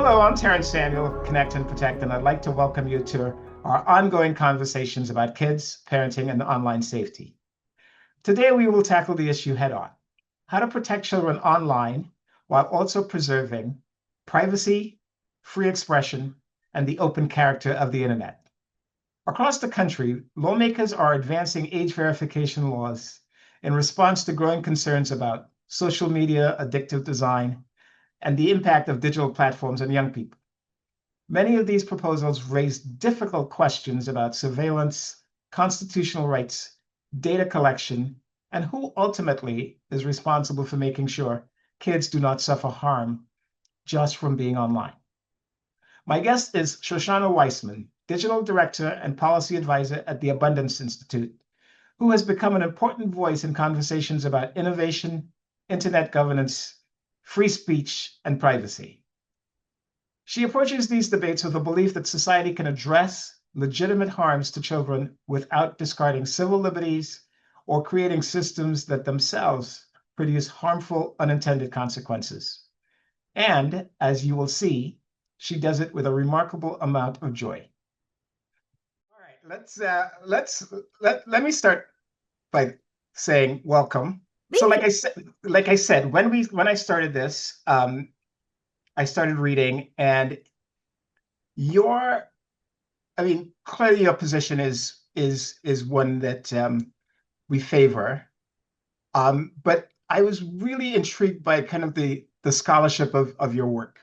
Hello, I'm Terrence Samuel of Connect and Protect, and I'd like to welcome you to our ongoing conversations about kids, parenting, and online safety. Today, we will tackle the issue head on: how to protect children online while also preserving privacy, free expression, and the open character of the internet. Across the country, lawmakers are advancing age verification laws in response to growing concerns about social media addictive design and the impact of digital platforms on young people. Many of these proposals raise difficult questions about surveillance, constitutional rights, data collection, and who ultimately is responsible for making sure kids do not suffer harm just from being online. My guest is Shoshana Weissmann, Digital Director and Policy Advisor at the Abundance Institute, who has become an important voice in conversations about innovation, internet governance, free speech, and privacy. She approaches these debates with the belief that society can address legitimate harms to children without discarding civil liberties or creating systems that themselves produce harmful unintended consequences. And as you will see, she does it with a remarkable amount of joy. All right, let me start by saying welcome. So, like I said, when I started this, I started reading, and clearly your position is one that we favor. But I was really intrigued by kind of the scholarship of your work.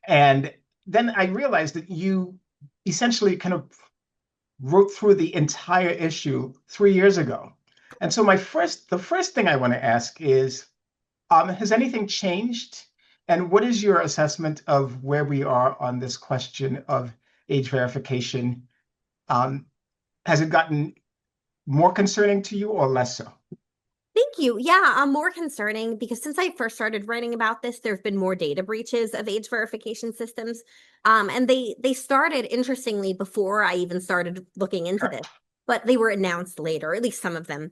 And then I realized that you essentially kind of wrote through the entire issue 3 years ago. And so the first thing I want to ask is, has anything changed? And what is your assessment of where we are on this question of age verification? Has it gotten more concerning to you or less so? Thank you. Yeah, more concerning because since I first started writing about this, there have been more data breaches of age verification systems. And they started, interestingly, before I even started looking into Sure. this, but they were announced later, at least some of them.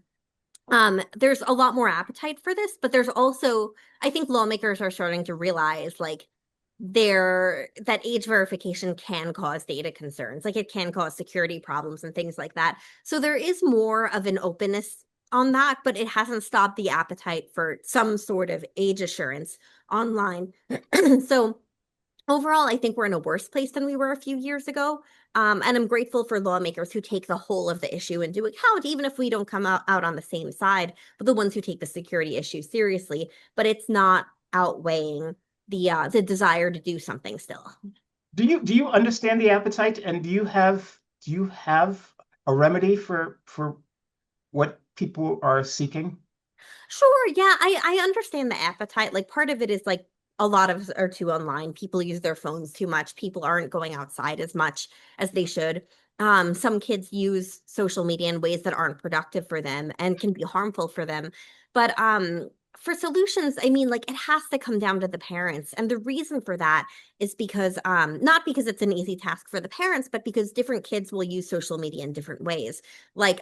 There's a lot more appetite for this, but there's also, I think lawmakers are starting to realize that age verification can cause data concerns, like it can cause security problems and things like that. So there is more of an openness on that, but it hasn't stopped the appetite for some sort of age assurance online. So overall, I think we're in a worse place than we were a few years ago. And I'm grateful for lawmakers who take the whole of the issue into account, even if we don't come out on the same side, but the ones who take the security issue seriously. But it's not outweighing the desire to do something still. Do you understand the appetite, and do you have a remedy for what people are seeking? Sure, yeah, I understand the appetite. Like part of it is like a lot of us are too online. People use their phones too much. People aren't going outside as much as they should. Some kids use social media in ways that aren't productive for them and can be harmful for them. But for solutions, I mean, like it has to come down to the parents. And the reason for that is because not because it's an easy task for the parents, but because different kids will use social media in different ways. Like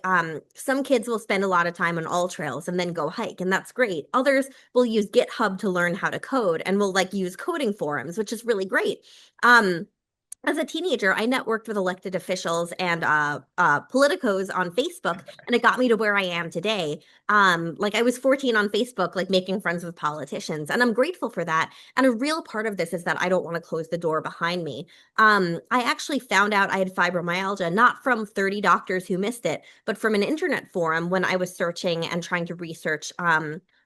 some kids will spend a lot of time on all trails and then go hike, and that's great. Others will use GitHub to learn how to code and will like use coding forums, which is really great. Um, as a teenager, I networked with elected officials and politicos on Facebook, and it got me to where I am today. Like I was 14 on Facebook, like making friends with politicians, and I'm grateful for that. And a real part of this is that I don't want to close the door behind me. I actually found out I had fibromyalgia, not from 30 doctors who missed it, but from an internet forum when I was searching and trying to research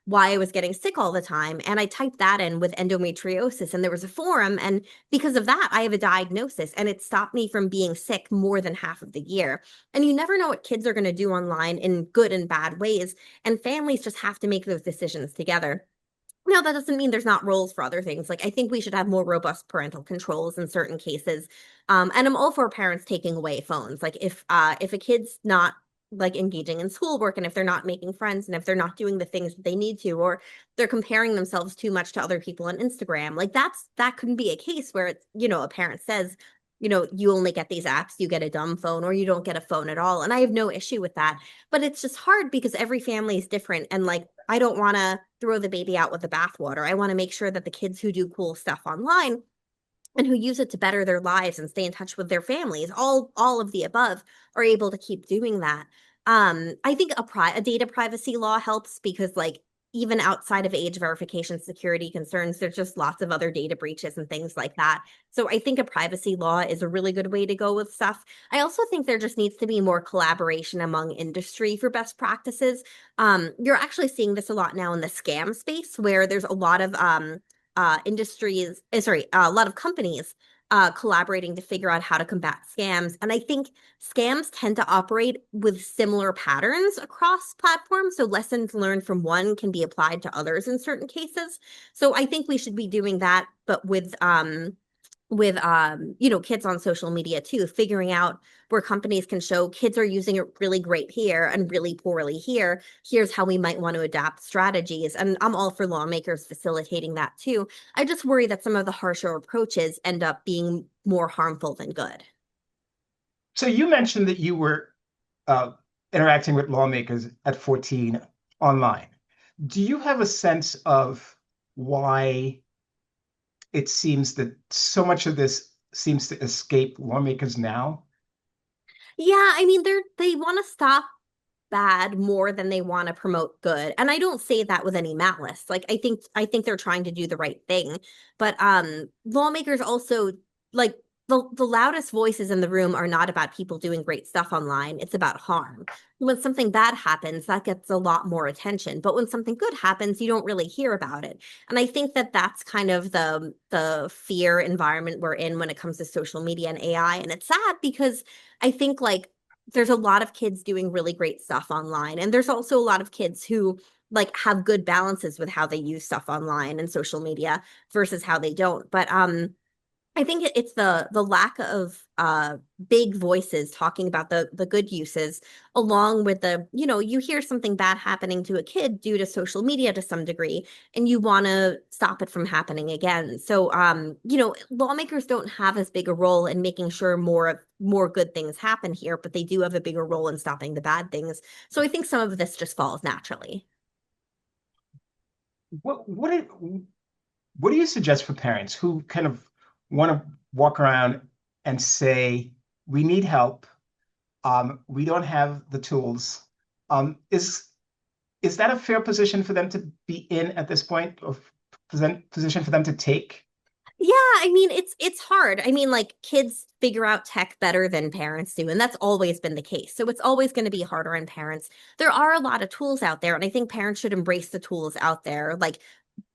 why I was getting sick all the time. And I typed that in with endometriosis, and there was a forum. And because of that, I have a diagnosis, and it stopped me from being sick more than half of the year. And you never know what kids are going to do online in good and bad ways. And families just have to make those decisions together. Now, that doesn't mean there's not roles for other things. Like, I think we should have more robust parental controls in certain cases. And I'm all for parents taking away phones. Like, if a kid's not like engaging in schoolwork, and if they're not making friends, and if they're not doing the things that they need to, or they're comparing themselves too much to other people on Instagram, like that couldn't be a case where it's, a parent says, you only get these apps, you get a dumb phone, or you don't get a phone at all. And I have no issue with that. But it's just hard because every family is different. And like, I don't want to throw the baby out with the bathwater. I want to make sure that the kids who do cool stuff online and who use it to better their lives and stay in touch with their families, all of the above, are able to keep doing that. I think a data privacy law helps because like even outside of age verification security concerns, there's just lots of other data breaches and things like that. So I think a privacy law is a really good way to go with stuff. I also think there just needs to be more collaboration among industry for best practices. You're actually seeing this a lot now in the scam space where there's a lot of a lot of companies collaborating to figure out how to combat scams. And I think scams tend to operate with similar patterns across platforms. So lessons learned from one can be applied to others in certain cases. So I think we should be doing that, but with kids on social media too, figuring out where companies can show kids are using it really great here and really poorly here. Here's how we might want to adapt strategies. And I'm all for lawmakers facilitating that too. I just worry that some of the harsher approaches end up being more harmful than good. So you mentioned that you were uh, interacting with lawmakers at 14 online. Do you have a sense of why it seems that so much of this seems to escape lawmakers now? Yeah, I mean they want to stop bad more than they want to promote good. And I don't say that with any malice. Like I think they're trying to do the right thing. But lawmakers also like the loudest voices in the room are not about people doing great stuff online. It's about harm. When something bad happens, that gets a lot more attention. But when something good happens, you don't really hear about it. And I think that that's kind of the fear environment we're in when it comes to social media and AI. And it's sad because I think like there's a lot of kids doing really great stuff online. And there's also a lot of kids who like have good balances with how they use stuff online and social media versus how they don't. But I think it's the lack of big voices talking about the good uses, along with you hear something bad happening to a kid due to social media to some degree, and you want to stop it from happening again. So lawmakers don't have as big a role in making sure more good things happen here, but they do have a bigger role in stopping the bad things. So I think some of this just falls naturally. What do you suggest for parents who kind of want to walk around and say, we need help, we don't have the tools? Is that a fair position for them to be in at this point, or position for them to take? Yeah, I mean it's hard. I mean like kids figure out tech better than parents do, and that's always been the case. So it's always going to be harder on parents. There are a lot of tools out there, and I think parents should embrace the tools out there. Like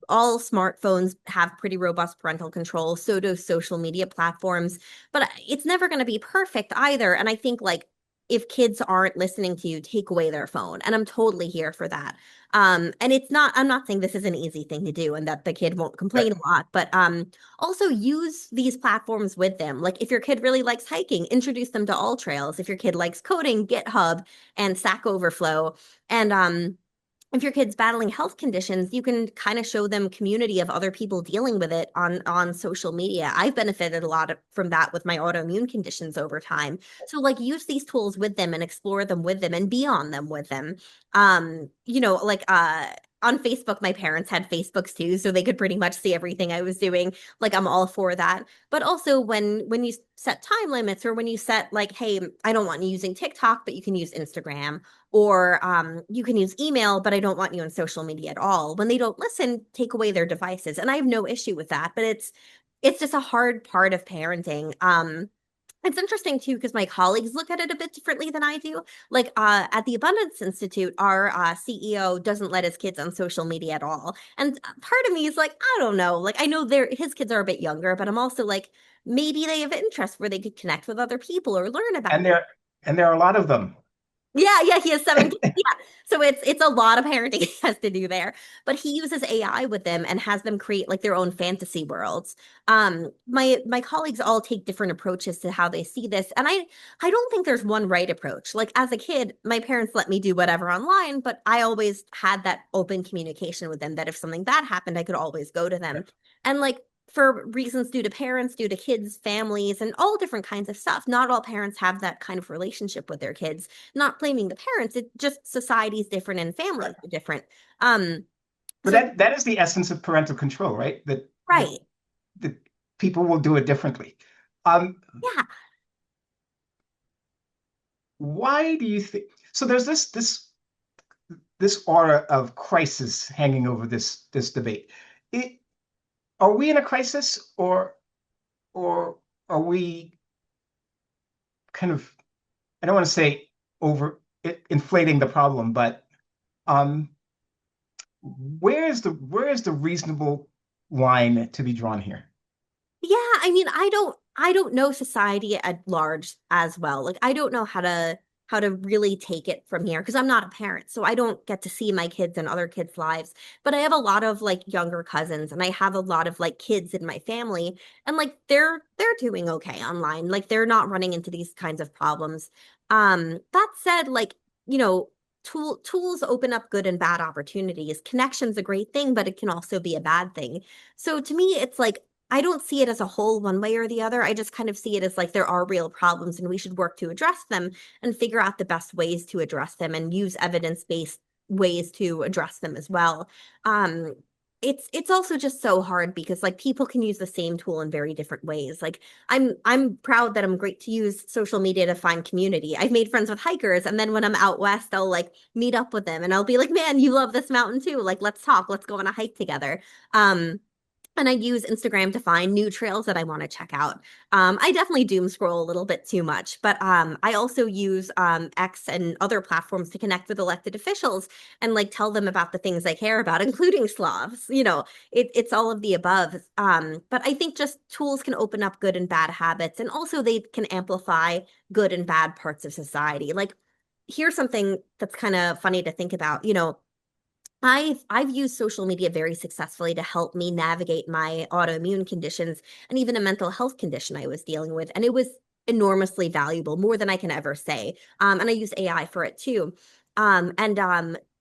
all smartphones have pretty robust parental control, so do social media platforms, but it's never going to be perfect either. And I think like if kids aren't listening to you, take away their phone. And I'm totally here for that. And I'm not saying this is an easy thing to do and that the kid won't complain a lot, but also use these platforms with them. Like if your kid really likes hiking, introduce them to All Trails. If your kid likes coding, GitHub and Stack Overflow. And if your kid's battling health conditions, you can kind of show them community of other people dealing with it on social media. I've benefited a lot from that with my autoimmune conditions over time. So like use these tools with them and explore them with them and be on them with them. Like on Facebook, my parents had Facebooks too, so they could pretty much see everything I was doing. Like I'm all for that. But also when you set time limits or when you set like, hey, I don't want you using TikTok, but you can use Instagram or you can use email, but I don't want you on social media at all. When they don't listen, take away their devices. And I have no issue with that, but it's just a hard part of parenting. It's interesting too, because my colleagues look at it a bit differently than I do. Like at the Abundance Institute, our CEO doesn't let his kids on social media at all. And part of me is like, I don't know. Like I know his kids are a bit younger, but I'm also like, maybe they have interests where they could connect with other people or learn about. And there are a lot of them. Yeah, he has 7 kids. Yeah. So it's a lot of parenting he has to do there. But he uses AI with them and has them create like their own fantasy worlds. My colleagues all take different approaches to how they see this. And I don't think there's one right approach. Like as a kid, my parents let me do whatever online, but I always had that open communication with them that if something bad happened, I could always go to them. And like for reasons due to parents, due to kids, families, and all different kinds of stuff. Not all parents have that kind of relationship with their kids. Not blaming the parents, it just society's different and families are different. Um, But so that is the essence of parental control, right? That right. the people will do it differently. Um, Yeah. why do you think so? There's this aura of crisis hanging over this debate. It, are we in a crisis, or are we kind of, I don't want to say inflating the problem, but um, where is the reasonable line to be drawn here? Yeah, I mean, I don't know society at large as well. Like I don't know how to really take it from here because I'm not a parent. So I don't get to see my kids and other kids' lives. But I have a lot of like younger cousins and I have a lot of like kids in my family and like they're doing okay online. Like they're not running into these kinds of problems. That said, like, you know, tools open up good and bad opportunities. Connection's a great thing, but it can also be a bad thing. So to me, it's like I don't see it as a whole one way or the other. I just kind of see it as like there are real problems and we should work to address them and figure out the best ways to address them and use evidence-based ways to address them as well. Um, it's also just so hard because like people can use the same tool in very different ways. Like I'm proud that I'm great to use social media to find community. I've made friends with hikers and then when I'm out west, I'll like meet up with them and I'll be like, "Man, you love this mountain too. Like let's talk. Let's go on a hike together." Um, and I use Instagram to find new trails that I want to check out. I definitely doom scroll a little bit too much, but I also use X and other platforms to connect with elected officials and like tell them about the things I care about, including Slavs. You know, it's all of the above. But I think just tools can open up good and bad habits, and also they can amplify good and bad parts of society. Like, here's something that's kind of funny to think about. You know, I've used social media very successfully to help me navigate my autoimmune conditions and even a mental health condition I was dealing with. And it was enormously valuable, more than I can ever say. And I use AI for it too. And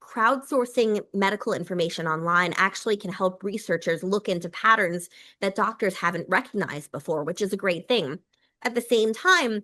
crowdsourcing medical information online actually can help researchers look into patterns that doctors haven't recognized before, which is a great thing. At the same time,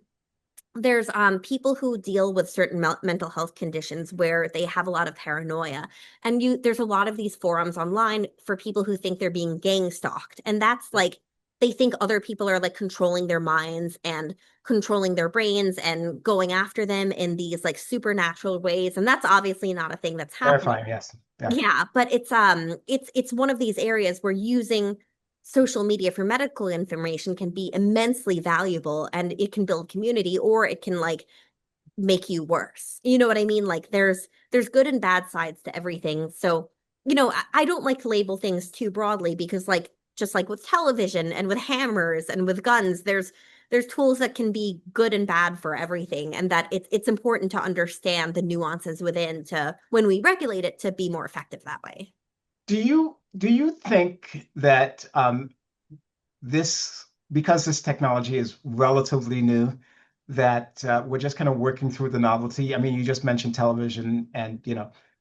there's people who deal with certain mental health conditions where they have a lot of paranoia, and you there's a lot of these forums online for people who think they're being gang stalked, and that's like they think other people are like controlling their minds and controlling their brains and going after them in these like supernatural ways, and that's obviously not a thing that's happening. Terrifying, yes. Yeah. Yeah, but it's one of these areas where using social media for medical information can be immensely valuable and it can build community or it can like make you worse. You know what I mean? Like there's good and bad sides to everything. So, you know, I don't like to label things too broadly because like just like with television and with hammers and with guns, there's tools that can be good and bad for everything and that it's important to understand the nuances within to when we regulate it to be more effective that way. Do you think that this because this technology is relatively new, that we're just kind of working through the novelty? I mean, you just mentioned television, and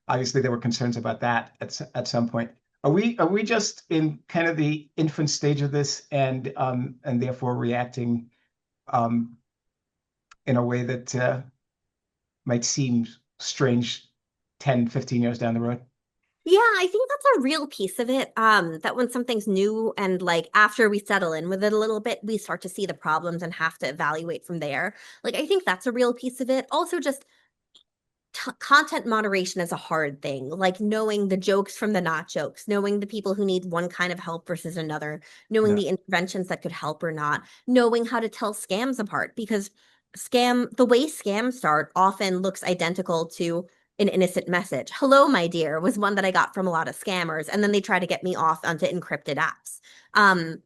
obviously there were concerns about that at some point. Are we just in kind of the infant stage of this, and therefore reacting um, in a way that might seem strange 10, 15 years down the road? Yeah, I think that's a real piece of it. That when something's new and like after we settle in with it a little bit, we start to see the problems and have to evaluate from there. Like I think that's a real piece of it. Also, just t content moderation is a hard thing. Like knowing the jokes from the not jokes, knowing the people who need one kind of help versus another, knowing Yeah. the interventions that could help or not, knowing how to tell scams apart because the way scams start often looks identical to an innocent message. Hello, my dear was one that I got from a lot of scammers, and then they try to get me off onto encrypted apps. Um,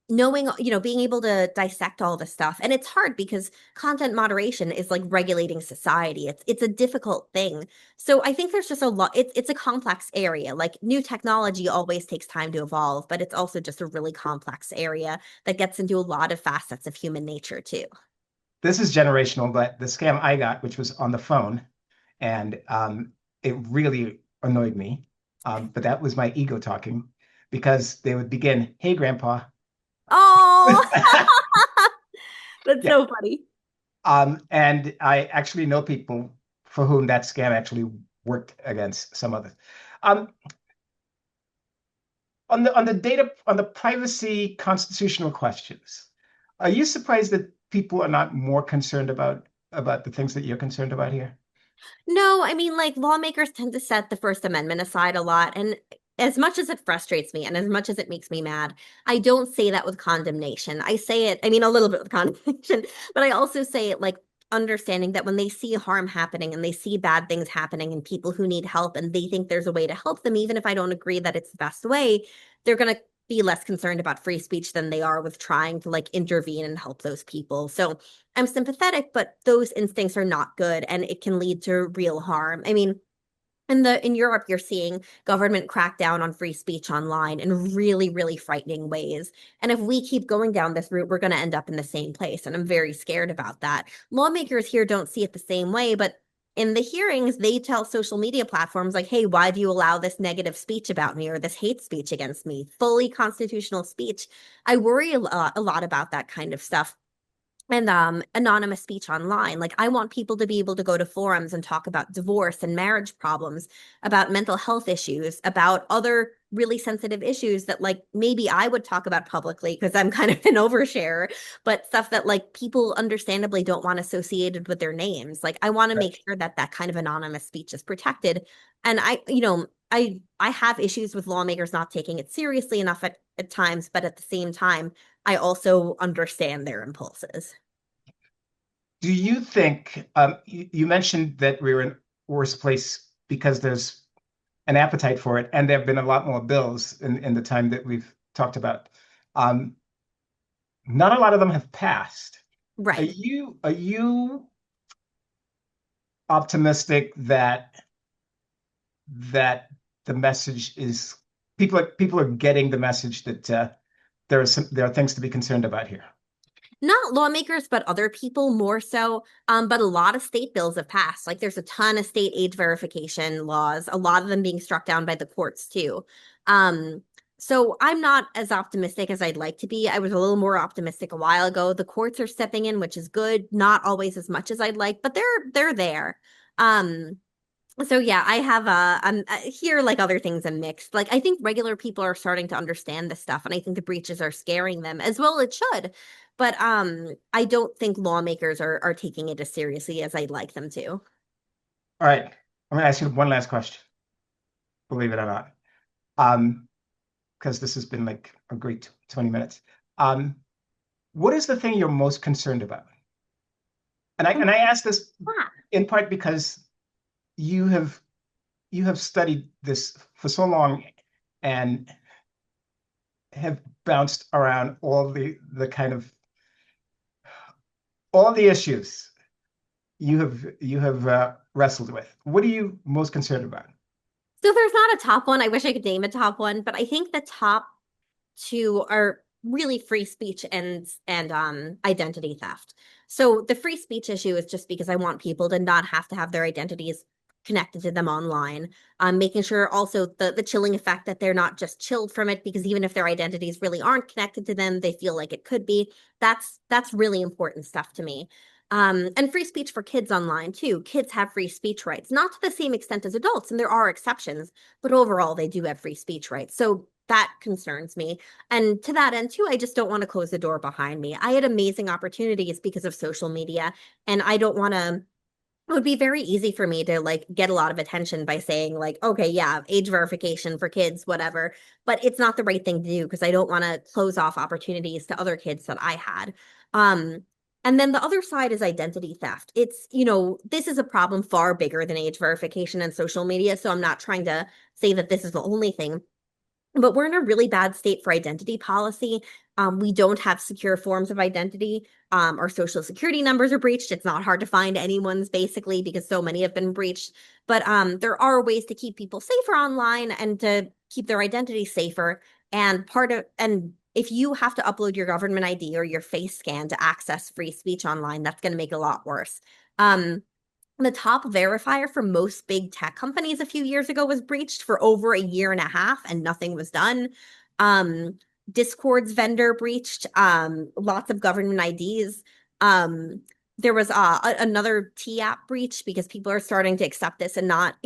knowing, being able to dissect all this stuff. And it's hard because content moderation is like regulating society. It's a difficult thing. So I think there's just a lot, it's a complex area. Like new technology always takes time to evolve, but it's also just a really complex area that gets into a lot of facets of human nature too. This is generational, but the scam I got, which was on the phone, and it really annoyed me. But that was my ego talking, because they would begin, "Hey, Grandpa." Oh, that's Yeah. so funny. And I actually know people for whom that scam actually worked against some others. Um, on the data on the privacy constitutional questions, are you surprised that people are not more concerned about the things that you're concerned about here? No, I mean, like lawmakers tend to set the First Amendment aside a lot. And as much as it frustrates me and as much as it makes me mad, I don't say that with condemnation. I say it, I mean, a little bit with condemnation, but I also say it like understanding that when they see harm happening and they see bad things happening and people who need help and they think there's a way to help them, even if I don't agree that it's the best way, they're going to be less concerned about free speech than they are with trying to like intervene and help those people. So I'm sympathetic, but those instincts are not good and it can lead to real harm. I mean, in Europe, you're seeing government crack down on free speech online in really, really frightening ways. And if we keep going down this route, we're going to end up in the same place. And I'm very scared about that. Lawmakers here don't see it the same way, but in the hearings, they tell social media platforms like, hey, why do you allow this negative speech about me or this hate speech against me? Fully constitutional speech. I worry a lot about that kind of stuff and anonymous speech online. Like I want people to be able to go to forums and talk about divorce and marriage problems, about mental health issues, about other really sensitive issues that like maybe I would talk about publicly because I'm kind of an overshare, but stuff that like people understandably don't want associated with their names. Like I want to Right. make sure that that kind of anonymous speech is protected. And I have issues with lawmakers not taking it seriously enough at times, but at the same time, I also understand their impulses. Do you think you mentioned that we're in worse place because there's an appetite for it, and there have been a lot more bills in the time that we've talked about. Um, Not a lot of them have passed. Right. Are you optimistic that the message is people are getting the message that there are things to be concerned about here? Not lawmakers, but other people more so. But a lot of state bills have passed. Like there's a ton of state age verification laws, a lot of them being struck down by the courts too. Um, so I'm not as optimistic as I'd like to be. I was a little more optimistic a while ago. The courts are stepping in, which is good, not always as much as I'd like, but they're there. Um, so yeah, I have I'm here like other things I'm mixed. Like I think regular people are starting to understand this stuff, and I think the breaches are scaring them as well. It should, but I don't think lawmakers are taking it as seriously as I'd like them to. All right, I'm going to ask you one last question, believe it or not, um, because this has been like a great 20 minutes. Um, what is the thing you're most concerned about? And I ask this Yeah. in part because you have you have studied this for so long and have bounced around all the kind of all the issues you have wrestled with. What are you most concerned about? So there's not a top one. I wish I could name a top one, but I think the top two are really free speech and identity theft. So the free speech issue is just because I want people to not have to have their identities connected to them online. Making sure also the chilling effect that they're not just chilled from it because even if their identities really aren't connected to them, they feel like it could be. That's really important stuff to me. And free speech for kids online too. Kids have free speech rights, not to the same extent as adults, and there are exceptions, but overall they do have free speech rights. So that concerns me. And to that end, too, I just don't want to close the door behind me. I had amazing opportunities because of social media, and I don't want to. It would be very easy for me to like get a lot of attention by saying like, okay, yeah, age verification for kids, whatever. But it's not the right thing to do because I don't want to close off opportunities to other kids that I had. Um, and then the other side is identity theft. This is a problem far bigger than age verification and social media. So I'm not trying to say that this is the only thing, but we're in a really bad state for identity policy. We don't have secure forms of identity. Our social security numbers are breached. It's not hard to find anyone's basically because so many have been breached. But there are ways to keep people safer online and to keep their identity safer. And if you have to upload your government ID or your face scan to access free speech online, that's going to make it a lot worse. Um, the top verifier for most big tech companies a few years ago was breached for over a year and a half, and nothing was done. Um, Discord's vendor breached lots of government IDs. There was another T app breach because people are starting to accept this and not,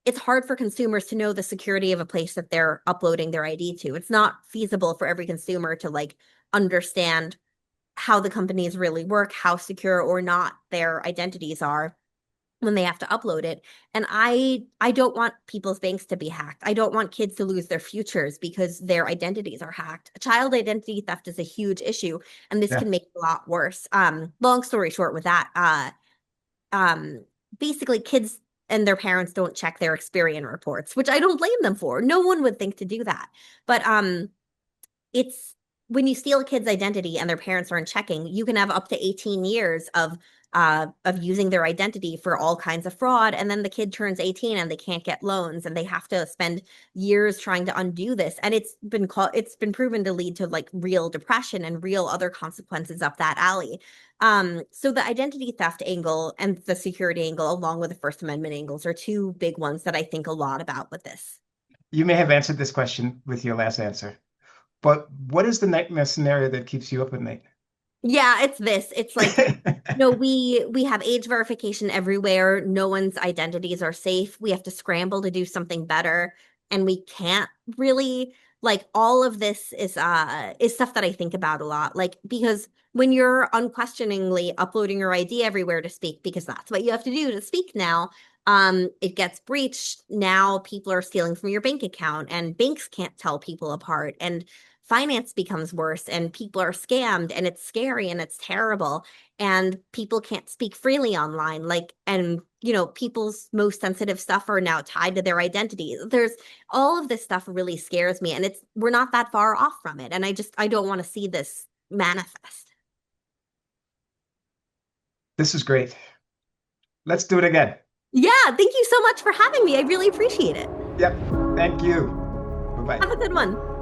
it's hard for consumers to know the security of a place that they're uploading their ID to. It's not feasible for every consumer to like understand how the companies really work, how secure or not their identities are when they have to upload it. And I don't want people's banks to be hacked. I don't want kids to lose their futures because their identities are hacked. Child identity theft is a huge issue, and this Yeah. can make it a lot worse. Long story short with that, basically kids and their parents don't check their Experian reports, which I don't blame them for. No one would think to do that. But it's when you steal a kid's identity and their parents aren't checking, you can have up to 18 years of using their identity for all kinds of fraud. And then the kid turns 18 and they can't get loans and they have to spend years trying to undo this. And it's been proven to lead to like real depression and real other consequences up that alley. So the identity theft angle and the security angle, along with the First Amendment angles, are two big ones that I think a lot about with this. You may have answered this question with your last answer, but what is the nightmare scenario that keeps you up at night? Yeah, it's this. It's like, we have age verification everywhere. No one's identities are safe. We have to scramble to do something better, and we can't really like all of this is stuff that I think about a lot. Like because when you're unquestioningly uploading your ID everywhere to speak, because that's what you have to do to speak now, it gets breached. Now people are stealing from your bank account, and banks can't tell people apart, and finance becomes worse and people are scammed and it's scary and it's terrible and people can't speak freely online like and people's most sensitive stuff are now tied to their identities. There's all of this stuff really scares me and we're not that far off from it and I don't want to see this manifest. This is great. Let's do it again. Yeah, thank you so much for having me. I really appreciate it. Yep. Thank you. Bye-bye. Have a good one.